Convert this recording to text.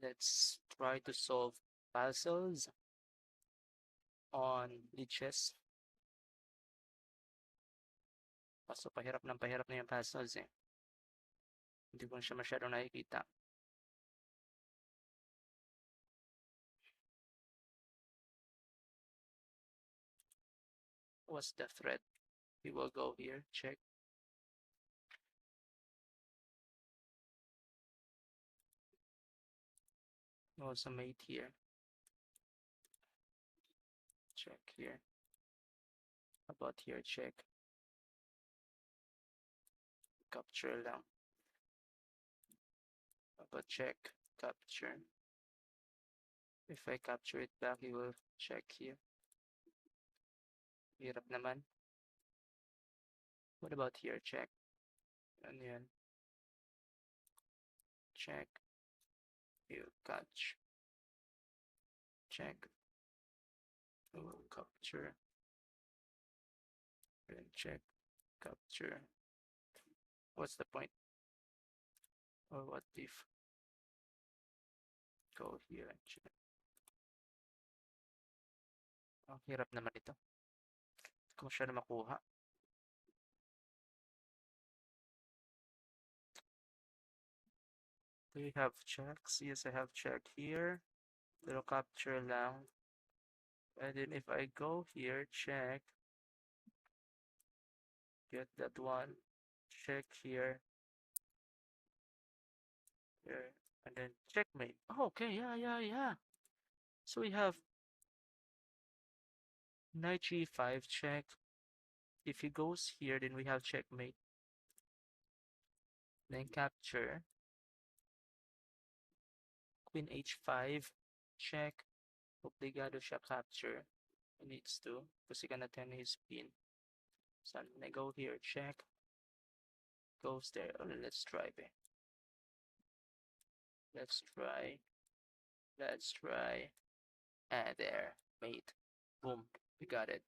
Let's try to solve puzzles on liches. Kaso pahirap na yung puzzles eh. Hindi ko siya masyadong nakikita. What's the threat? We will go here, check. Also mate here. Check here. About here, check. Capture lang. About check, capture. If I capture it back, he will check here. Hirap naman. What about here, check? Ano yan? Check. You catch. Check. We will capture. Then check. Capture. What's the point? Or what if? Go here and check. Ang hirap naman ito. Hindi ko masyado makuha. Do we have checks? Yes, I have check here. Little capture lang. And then if I go here, check. Get that one. Check here. Here. And then checkmate. Oh, okay, yeah. So we have knight g5 check. If he goes here, then we have checkmate. Then capture. Queen h5 check. Obligado siya capture. He needs to kasi cannot turn his pin. So when I go here, check. Goes there. Oh, let's try it. Let's try. And there, mate. Boom, we got it.